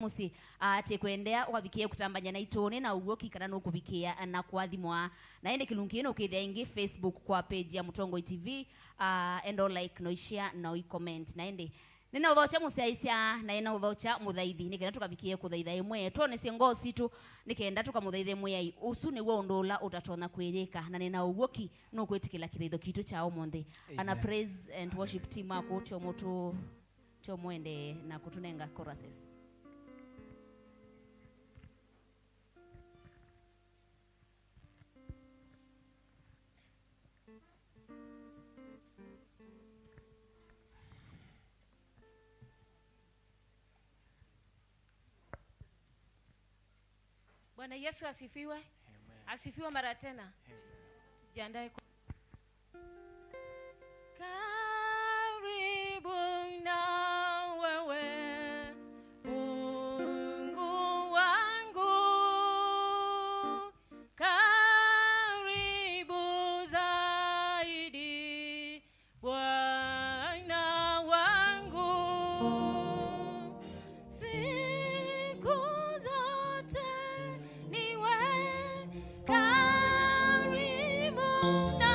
musi ati kwendea ukabikie kutambanya na itone na ugoki kana no kubikia na kwathimwa na ende kilungino ukithia ingi Facebook kwa page ya Mutongo TV and all like no share no comment na ende nina udhocha musi aisha na ina udhocha muthaithi nikenda tukabikie kuthaitha imwe tuone siongosi tu nikenda tukamuthaithe imwe usu ni wo ndola utatona kwirika na nina ugoki no kwetikila kiritho kitu cha omonde ana praise and worship team ako tyo moto tyo mwende na kutunenga choruses. Bwana Yesu asifiwe. Amen. Asifiwe mara tena. Jiandae. Karibu na wewe Mungu wangu, karibu zaidi Bwana wangu. Niwe karibu na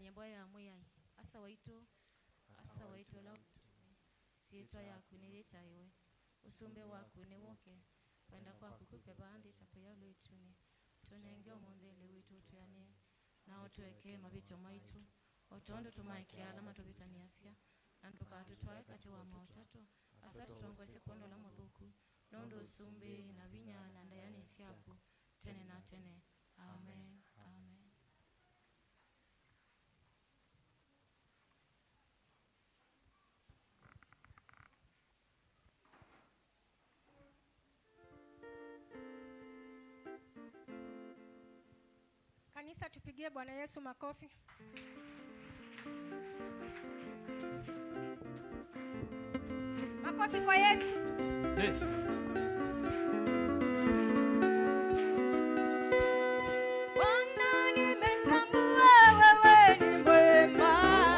nyimbo ya muyai asa waito la sietwa yaku nilitaiwe usumbe waku ni woke kwenda kwaku kupe bandi tapuyalo ituni tunenge omondele witu tuyane na otuweke mabito maitu otondo tumaikia alama tubitaniasia na tukatutwae kati wa mautatu asatu tuongwese kondo la mudhuku nondo usumbe na vinya na ndayani siaku tene na tene. Amen. Amen. Kanisa, tupigie Bwana Yesu makofi. Makofi kwa Yesu. Bwana nimetambua wewe ni mwema.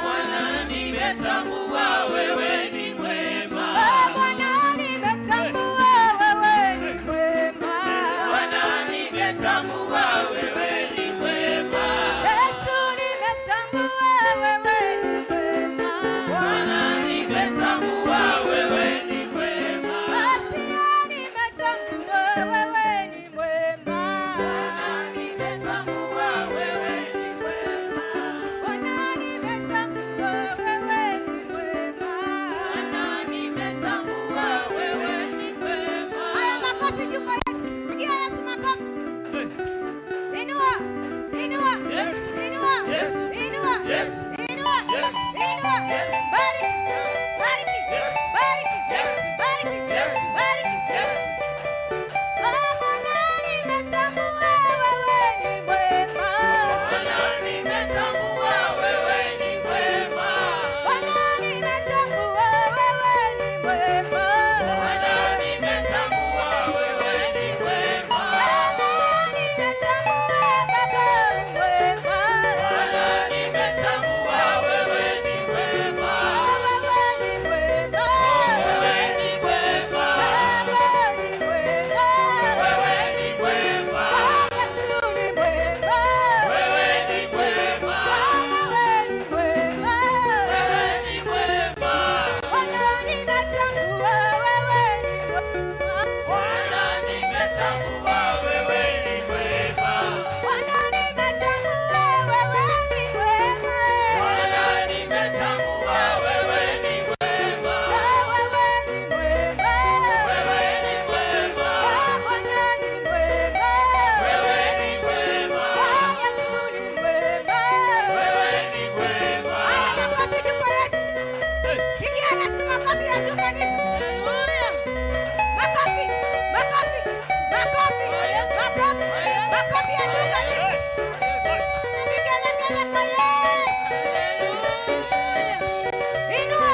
Bwana nimetambua wewe ni mwema. Bwana nimetambua wewe ni mwema. Bwana nimetambua wewe ni mwema. Yesu nimetambua wewe ni mwema. Bwana nimetambua wewe ni mwema. Asia nimetambua wewe ni mwema. Bwana nimetambua wewe ni mwema. Bwana nimetambua wewe ni mwema. Bwana nimetambua wewe ni mwema. Haya, makofi juu kwa Yesu. Pigia Yesu makofi. Inua, inua, Yes. inua, Yes. inua, Yes. inua, Yes. inua. Yes. Bariki, bariki, Yes. bariki, Yes. bariki, Yes. bariki. Yes. Bwana nimetambua wewe ni mwema. Bwana nimetambua wewe ni mwema. Bwana nimetambua wewe ni mwema. Bwana nimetambua wewe ni mwema. Bwana nimetambua Baba mwema. Bwana nimetambua wewe ni mwema. Wewe ni mwema. Wewe ni mwema. Wewe ni mwema. Wewe ni mwema. Yesu ni mwema. Wewe ni mwema. Wewe ni mwema. Wewe ni mwema. Bwana nimetambua wewe ni mwema. Bwana nimetambua wewe ni mwema. Bwana nimetambua wewe ni mwema. Bwana nimetambua wewe ni mwema. Wewe ni mwema. Wewe ni mwema. Bwana ni mwema. Wewe ni mwema. Yesu ni mwema. Wewe ni mwema. Haya, makofi juu kwa Yesu. Pigia Yesu makofi ya juu kanisa. Makofi, makofi, makofi, makofi, makofi ya juu kanisa. Pigia kelele kwa Yesu. Inua,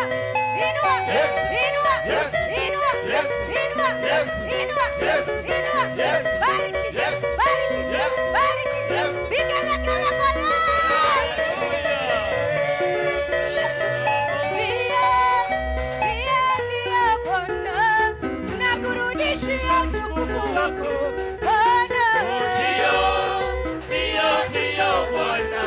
inua, Yes. inua, Yes. inua, Yes. inua, Yes. inua, Yes. inua. Yes. Bariki, Yes. bariki, Yes. bariki. Yes. Pigia kelele kwa Yesu. Ndiye Bwana, tunakurudishia utukufu wako Bwana. Ndio, ndio, ndio Bwana,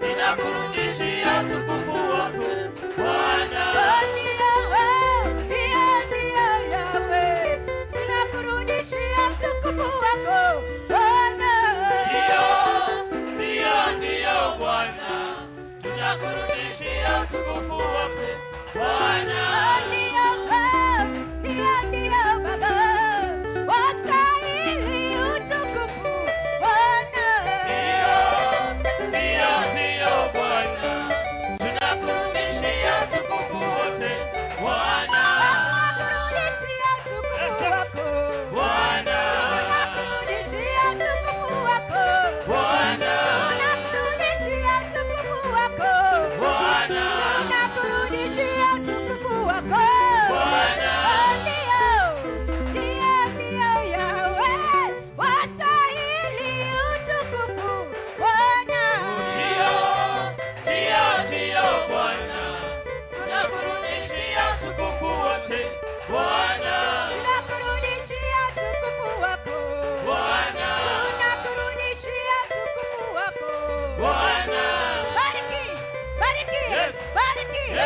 ninakurudishia utukufu wako Bwana. Ndiye Yahweh, tunakurudishia utukufu wako Bwana. Ndio, ndio, ndio Bwana, tunakurudishia utukufu wako Bwana. Ndiye Baba, wastahili utukufu Bwana. Ndio, ndio, ndio Bwana, tunakurudishia utukufu wote Bwana. Tunakurudishia utukufu wako Bwana, tunakurudishia utukufu wako Bwana, tunakurudishia utukufu wako Bwana, tunakurudishia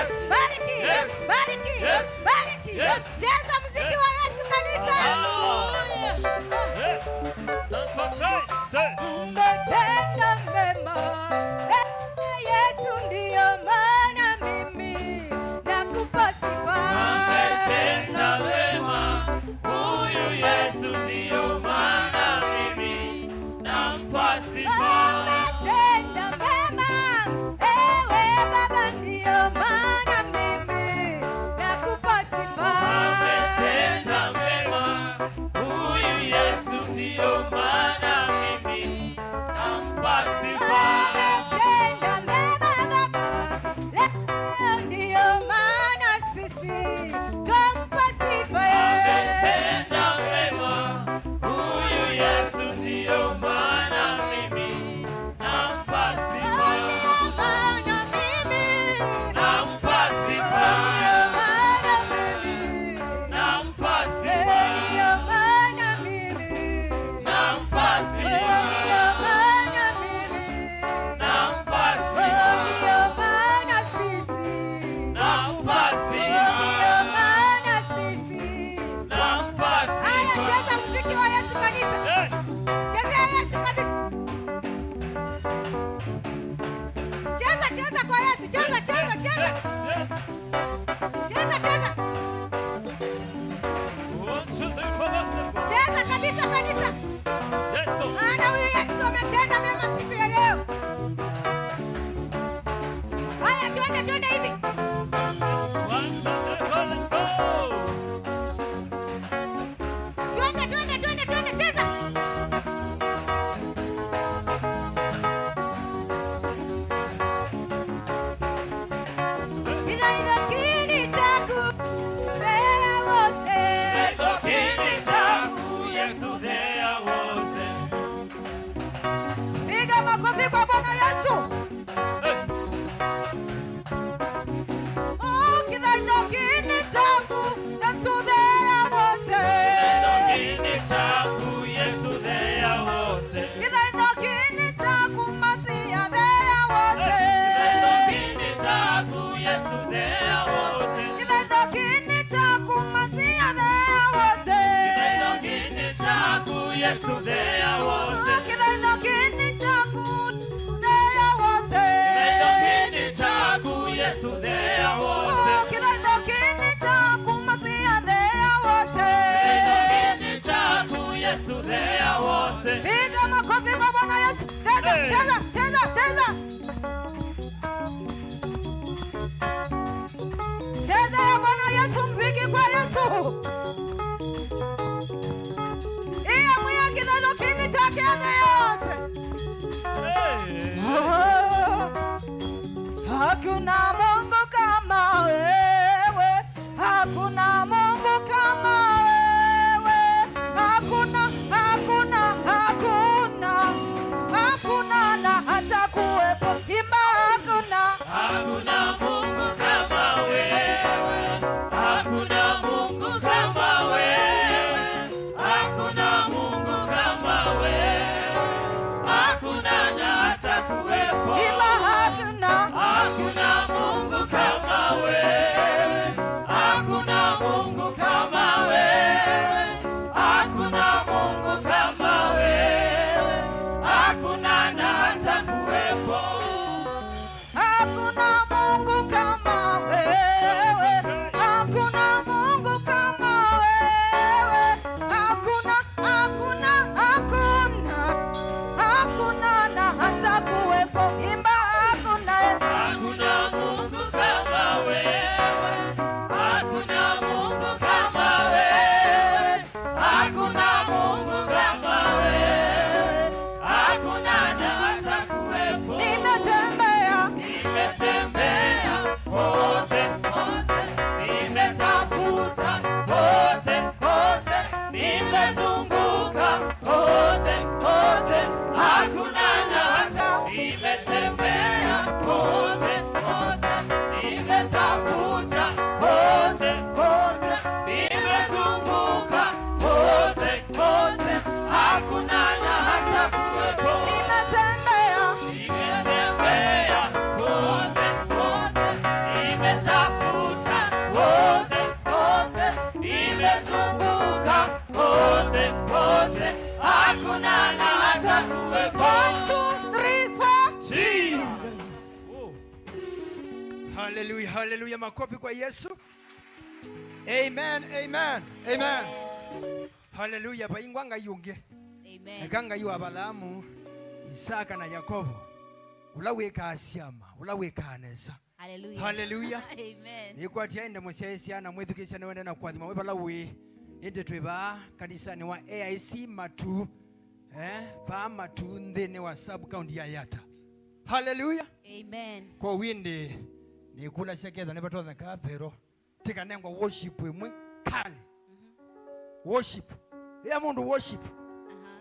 Yes. Bariki. Yes. Bariki. Yes. Bariki. Yes. Cheza muziki wa Yesu kanisa. Hallelujah. Yes. That's for Christ. Say. Umetenda mema. Yesu ndiyo maana mimi nakupa sifa. Ametenda wema. Huyu Yesu ndiyo maana mimi nampa sifa. Umetenda mema. Ewe Baba ndiyo maana mimi nakupa sifa. Ametenda wema. Huyu Yesu ndiyo maana mimi nampa sifa. Umetenda mema Baba. Leo ndiyo maana sisi twampa sifa. Ametenda wema. Huyu Yesu ndiyo maana mimi nampa sifa. Ndiyo maana mimi Nampa sifa. Nampa sifa. Nampa sifa. Nampa sifa. Nampa sifa. Nampa sifa. Yes. Yes, yes, yes. One, two, three, four, five, six, seven. Yes, go. Maana huyu Yesu ametenda mema siku ya leo. Haya, twende hivi. One, two, three, four, let's go. Twende, cheza. Ina kini chaku, surea wose. Ego kini chaku, Yesu there was it. Piga makofi kwa Bwana Yesu. Hey. Oh, kidaido kini chaku, Yesu there wose. Ego kini chaku, Yesu there was it. Kidaido kini chaku, Masia there wose. Ego kini chaku, Yesu there was it. Kidaido kini chaku, Masia there wose. Ego kini chaku, Yesu there was it. Kidaido kini chaku, there wose. Ego kini chaku, Yesu there was it. Kidaido kini chaku, Masia there wose. Ego kini chaku, Yesu there was it. Piga makofi kwa Bwana Yesu. Cheza. Cheza ya Bwana Yesu, mziki kwa Yesu. Iya mwiya kidalo kini 1, 2, 3, 4. Jesus. Hallelujah, hallelujah. Makofi kwa Yesu. Amen, amen, amen. Hallelujah. Paingwanga yunge. Amen. Ekanga yu Abalamu, Isaka na Yakobo. Ulaweka asyama, ulaweka anesa. Hallelujah. Hallelujah. Amen. Nikwatia ende musyaisya na mwethukisya ne wenda na kwathima webalawe ende tweba kanisa ni wa AIC MATUU pa MATUU nthini wa sub county ya Yata. Hallelujah. Amen. Kwa winde ni kula sheketha ne batotha ka pero tika nengwa worship mwe kali. Worship. Ya mundu worship.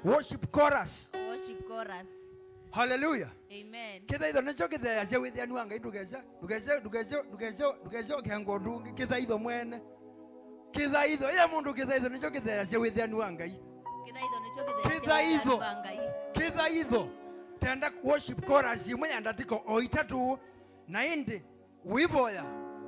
Worship chorus. Worship chorus. Hallelujah. Amen. Kitha itho nicho kithea cia withia nuanga idugeza kengo ndungi kitha itho mwene. Kitha itho ya mundu kitha itho nicho kithea cia withia nuanga i. Kitha itho tenda worship chorus imwe yandatiko o itatu na indi wiboya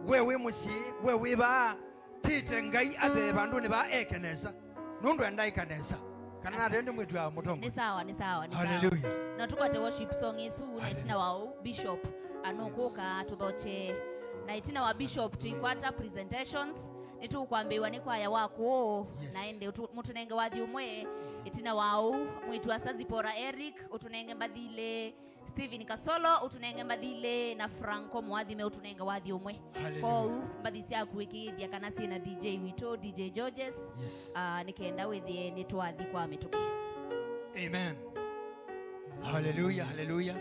wewe musi wewe ba tite ngai athe bandu ne ba ekenesa nundu enda ikanesa kana rende mwetu ya mutongo. Ni sawa, ni sawa, ni sawa. Hallelujah. Na tukwate worship song isu na itina wa bishop anokuka tuthoche na itina wa bishop tuikwata presentations nitu kwambiwa ni kwaya wako na ende mutunenge wathi umwe itina wao mwitu Asazipora Eric utunenge mbathile Steven Kasolo utunenge mbathile na Franco Mwathime utunenge wathi umwe kwa mbathisia kuikithia kana sina DJ Wito DJ Georges nikenda withie nitwathi kwa mituki. Amen. Hallelujah, hallelujah.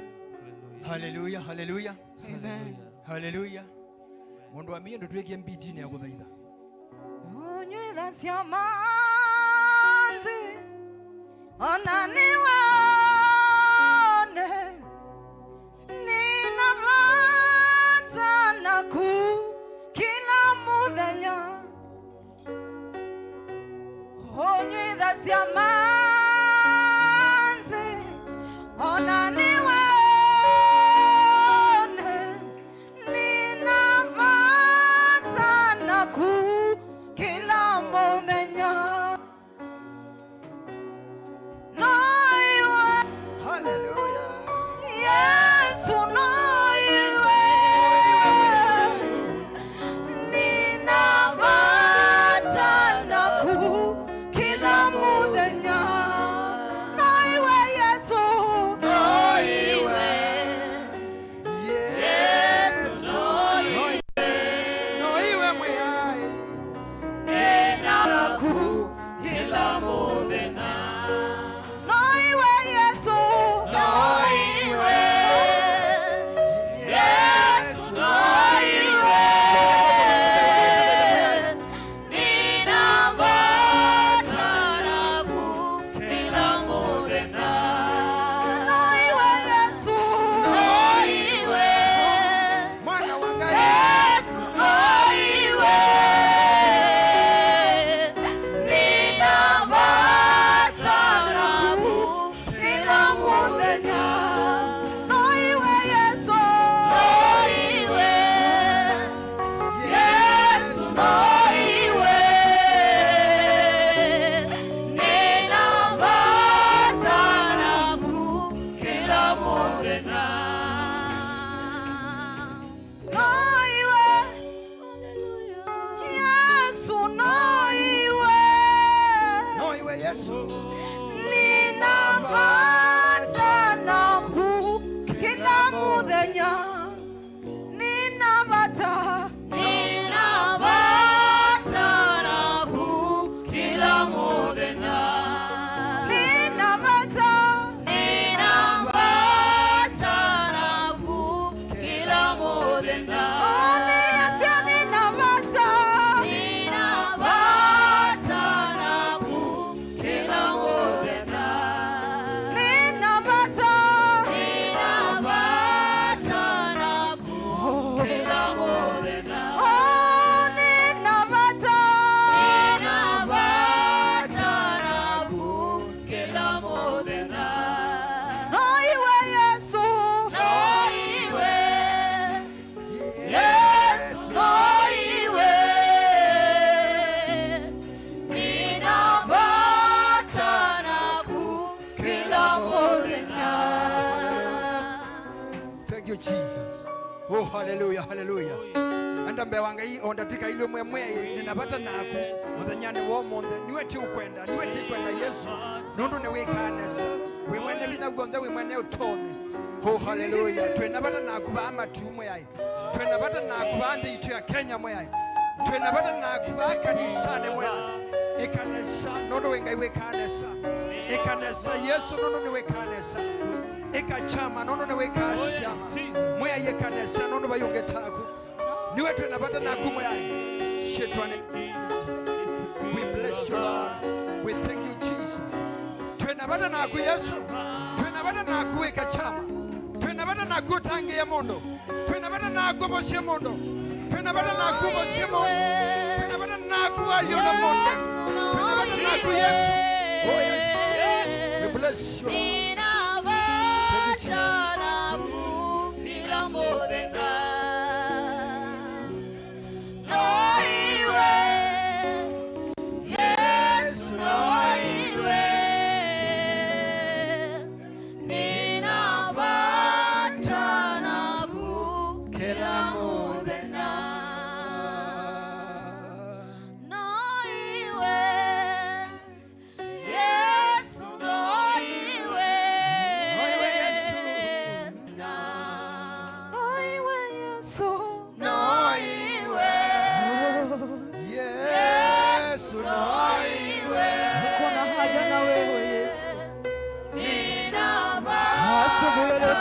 Hallelujah, hallelujah. Amen. Hallelujah. Mundu wa miendo tuweke mbitini ya kuthaitha. Onywitha cia manzi ona niwone ninavata naku kila muthenya. Onywitha cia manzi ona niwone ninavata naku kila muthenya. No Oh, hallelujah, hallelujah. Anda mbe wangai ondatika ile mwemwe ninapata naku muthanyani wo monde niwe ti ukwenda Yesu nundu ne wikanesa we mwene bina gonda we mwene utone. Oh, hallelujah. Twenabata naku ba MATUU moyai twenabata naku ba ande itu ya Kenya moyai twenabata naku ba kanisa ne moyai ikanesa nundu wengai wikanesa ikanesa Yesu nundu ne wikanesa ikachama nundu ne wikasha moyai ikanesa nundu bayonge taku niwe twenabata naku moyai shetani. We bless you, Lord. We thank you, Jesus. Twenabata naku Yesu twenabata naku ikachama twenabata naku tangi ya mondo twenabata naku boshe mondo twenabata naku boshe mondo twenabata naku alio na mondo twenabata naku Yesu. Oh yes, we bless you, Lord.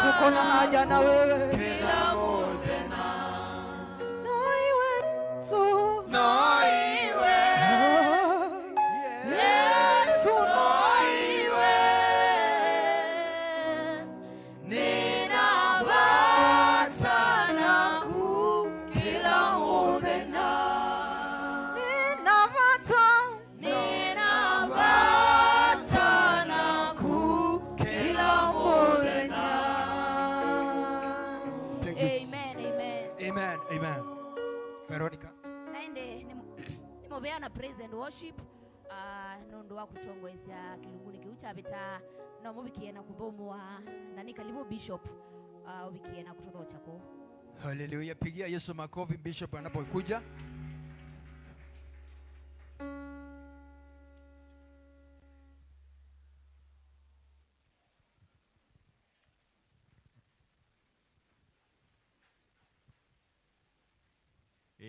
Tukona haja na wewe Kila moja Yesu Veronica. Naende ni Muvea na praise and worship nondo wa kutongweza kilunguni kiucha beta na mubikie na kubomwa na ni karibu bishop ubikie na kutoa chako. Hallelujah. Pigia Yesu makofi bishop anapokuja.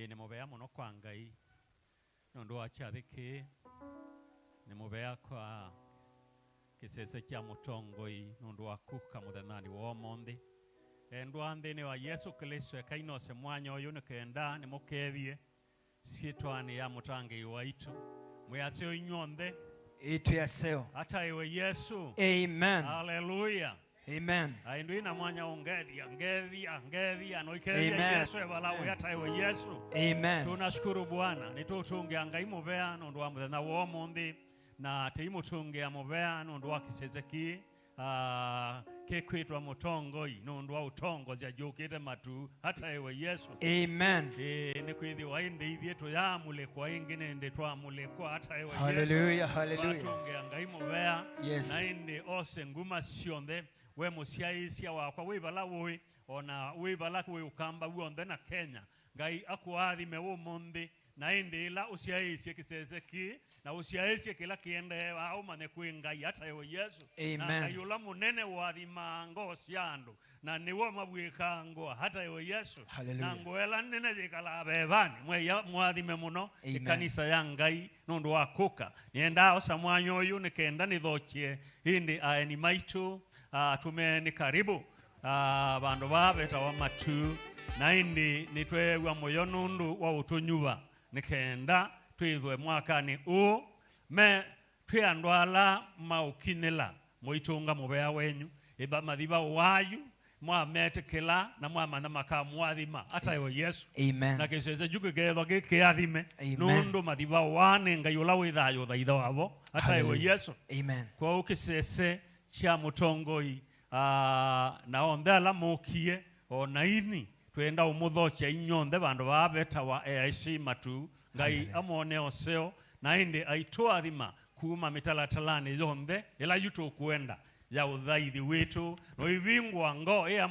Ni Muvea muno kwa Ngai nondo achathiki ni Muvea kwa kisese kya mutongoi nondo akuka muthenani wo mondi endwa nthini wa Yesu Kristo ekainose mwanya uyu nikenda ni mukethie sietwani ya mutangi waitu mwasio inyonde itu yaseo hata iwe Yesu. Amen. Hallelujah. Amen. Aindu ina mwanya ungethia no ikeria Yesu ebalawe hata iwe Yesu. Amen. Tunashukuru Bwana nitutunge Ngai Muvea nondo wa muthenya wo mondi na timutunge Muvea nondo wa kisezeki kekwitwa mutongoi nondo wa utongo ja jukite MATUU hata iwe Yesu. Amen. Ni kwithi wa indi ithietu ya mulekwa ingine ndi twa mulekwa hata iwe Yesu. Hallelujah, hallelujah. Tunge Ngai Muvea yes. Na indi ose nguma cionthe we musiaisia wakwa wibala woi ona wibala kwe ukamba wonde na Kenya Ngai akuathime wo mondi na indi ila usiaisie kisezeki na usiaisie kila kiende au mane kwingai hata iwe Yesu. Amen. Na kayula munene wathima ngo ciandu na niwo mabwika ngo hata iwe Yesu. Hallelujah. Na ngoela nene zikala bebani mwathime muno ikanisa ya Ngai nondo wakuka nienda osa mwanyo uyu nikenda nithochie indi aeni maitu tumeni karibu bandu babeta wa MATUU na indi nitwewa moyo nundu wa utunyuva nikenda twithwe mwakani me twiandwala maukinila muitunga Muvea wenyu iba mathiba wayu mwametekela na mwamana makamwathima hata iwe Yesu. Amen. Na kisese juke getho gikiathime nundu mathiba wane Ngai ula withayo thaitha wabo hata iwe Yesu. Amen. Kwa ukisese cha mutongoi na ondela mukie ona ini twenda umuthocha inyonde bandu babeta wa AIC MATUU Ngai amone oseo na indi aitwathima kuma mitalatalani yonde ila yutu kuenda ya uthaithi wetu no ivingwa ngo